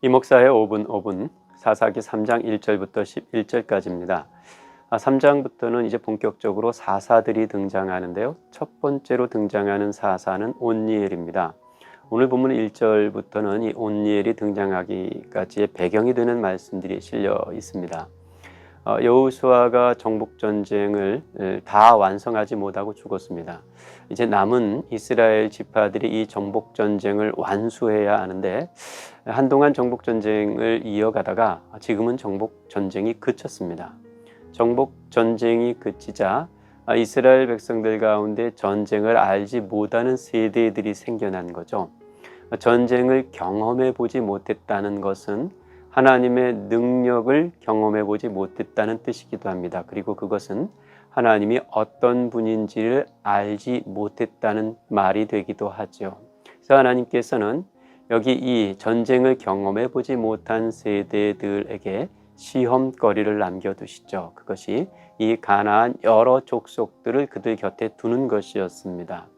이 목사의 5분 5분 사사기 3장 1절부터 11절까지입니다. 3장부터는 이제 본격적으로 사사들이 등장하는데요. 첫 번째로 등장하는 사사는 온니엘입니다. 오늘 본문 1절부터는 이 온니엘이 등장하기까지의 배경이 되는 말씀들이 실려 있습니다. 여호수아가 정복 전쟁을 다 완성하지 못하고 죽었습니다. 이제 남은 이스라엘 지파들이 이 정복 전쟁을 완수해야 하는데 한동안 정복 전쟁을 이어가다가 지금은 정복 전쟁이 그쳤습니다. 정복 전쟁이 그치자 이스라엘 백성들 가운데 전쟁을 알지 못하는 세대들이 생겨난 거죠. 전쟁을 경험해 보지 못했다는 것은 하나님의 능력을 경험해 보지 못했다는 뜻이기도 합니다. 그리고 그것은 하나님이 어떤 분인지를 알지 못했다는 말이 되기도 하죠. 그래서 하나님께서는 여기 이 전쟁을 경험해 보지 못한 세대들에게 시험거리를 남겨두시죠. 그것이 이 가나안 여러 족속들을 그들 곁에 두는 것이었습니다.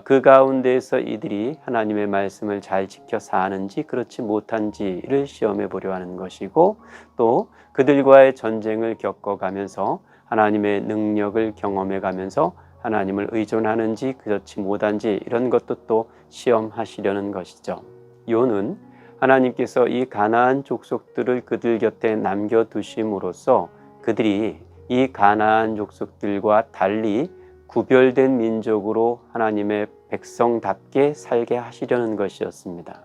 그 가운데에서 이들이 하나님의 말씀을 잘 지켜 사는지 그렇지 못한지를 시험해 보려 하는 것이고, 또 그들과의 전쟁을 겪어가면서 하나님의 능력을 경험해 가면서 하나님을 의존하는지 그렇지 못한지 이런 것도 또 시험하시려는 것이죠. 요는 하나님께서 이 가나안 족속들을 그들 곁에 남겨두심으로써 그들이 이 가나안 족속들과 달리 구별된 민족으로 하나님의 백성답게 살게 하시려는 것이었습니다.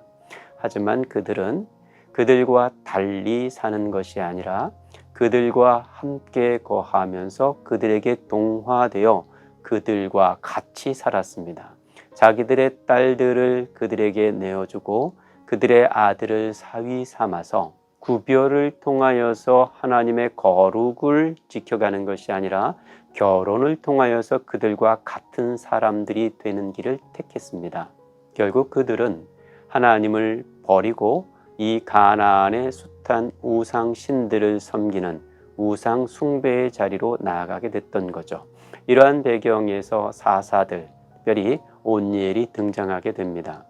하지만 그들은 그들과 달리 사는 것이 아니라 그들과 함께 거하면서 그들에게 동화되어 그들과 같이 살았습니다. 자기들의 딸들을 그들에게 내어주고 그들의 아들을 사위 삼아서 구별을 통하여서 하나님의 거룩을 지켜가는 것이 아니라 결혼을 통하여서 그들과 같은 사람들이 되는 길을 택했습니다. 결국 그들은 하나님을 버리고 이 가나안의 숱한 우상 신들을 섬기는 우상 숭배의 자리로 나아가게 됐던 거죠. 이러한 배경에서 사사들, 특별히 온니엘이 등장하게 됩니다.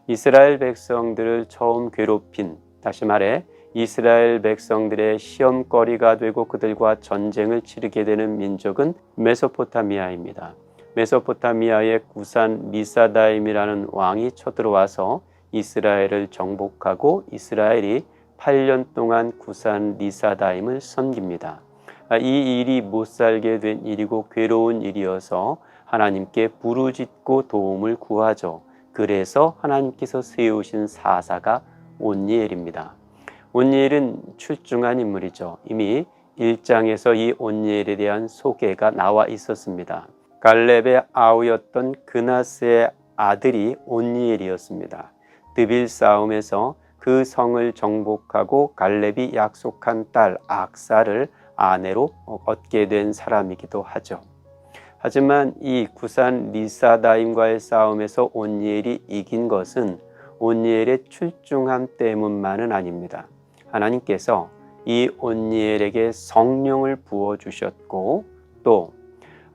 이스라엘 백성들을 처음 괴롭힌, 다시 말해 이스라엘 백성들의 시험거리가 되고 그들과 전쟁을 치르게 되는 민족은 메소포타미아입니다. 메소포타미아의 구산 미사다임이라는 왕이 쳐들어와서 이스라엘을 정복하고 이스라엘이 8년 동안 구산 리사다임을 섬깁니다. 이 일이 못살게 된 일이고 괴로운 일이어서 하나님께 부르짖고 도움을 구하죠. 그래서 하나님께서 세우신 사사가 온니엘입니다. 온니엘은 출중한 인물이죠. 이미 1장에서 이 온니엘에 대한 소개가 나와 있었습니다. 갈렙의 아우였던 그나스의 아들이 온니엘이었습니다. 드빌 싸움에서 그 성을 정복하고 갈렙이 약속한 딸 악사를 아내로 얻게 된 사람이기도 하죠. 하지만 이 구산 리사다임과의 싸움에서 온니엘이 이긴 것은 온니엘의 출중함 때문만은 아닙니다. 하나님께서 이 온니엘에게 성령을 부어주셨고 또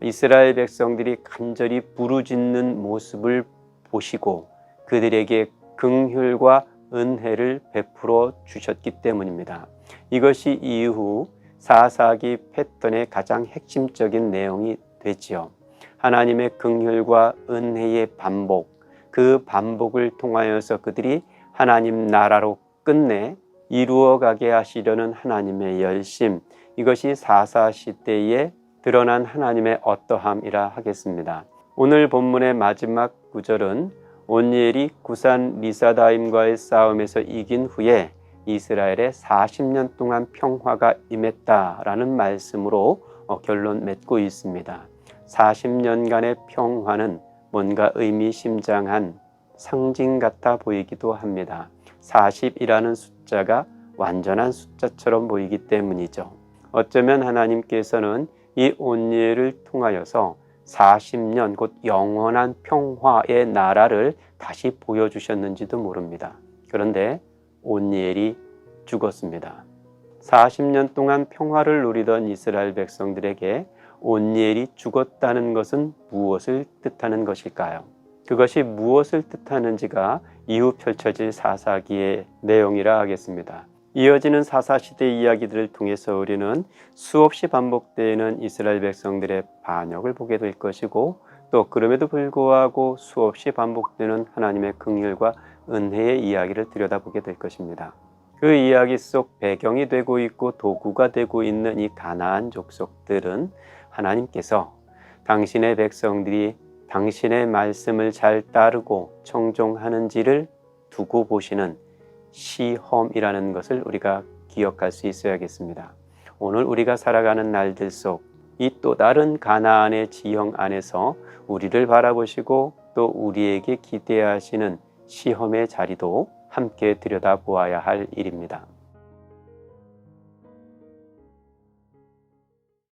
이스라엘 백성들이 간절히 부르짖는 모습을 보시고 그들에게 긍휼과 은혜를 베풀어 주셨기 때문입니다. 이것이 이후 사사기 패턴의 가장 핵심적인 내용이 되지요. 하나님의 긍휼과 은혜의 반복, 그 반복을 통하여서 그들이 하나님 나라로 끝내 이루어가게 하시려는 하나님의 열심, 이것이 사사 시대에 드러난 하나님의 어떠함이라 하겠습니다. 오늘 본문의 마지막 구절은 온니엘이 구산 리사다임과의 싸움에서 이긴 후에 이스라엘에 40년 동안 평화가 임했다라는 말씀으로 결론 맺고 있습니다. 40년간의 평화는 뭔가 의미심장한 상징 같아 보이기도 합니다. 40이라는 숫자가 완전한 숫자처럼 보이기 때문이죠. 어쩌면 하나님께서는 이 온니엘을 통하여서 40년 곧 영원한 평화의 나라를 다시 보여주셨는지도 모릅니다. 그런데 온니엘이 죽었습니다. 40년 동안 평화를 누리던 이스라엘 백성들에게 온니엘이 죽었다는 것은 무엇을 뜻하는 것일까요? 그것이 무엇을 뜻하는지가 이후 펼쳐질 사사기의 내용이라 하겠습니다. 이어지는 사사시대 이야기들을 통해서 우리는 수없이 반복되는 이스라엘 백성들의 반역을 보게 될 것이고, 또 그럼에도 불구하고 수없이 반복되는 하나님의 긍휼과 은혜의 이야기를 들여다보게 될 것입니다. 그 이야기 속 배경이 되고 있고 도구가 되고 있는 이 가나안 족속들은 하나님께서 당신의 백성들이 당신의 말씀을 잘 따르고 청종하는지를 두고 보시는 시험이라는 것을 우리가 기억할 수 있어야겠습니다. 오늘 우리가 살아가는 날들 속 이 또 다른 가나안의 지형 안에서 우리를 바라보시고 또 우리에게 기대하시는 시험의 자리도 함께 들여다보아야 할 일입니다.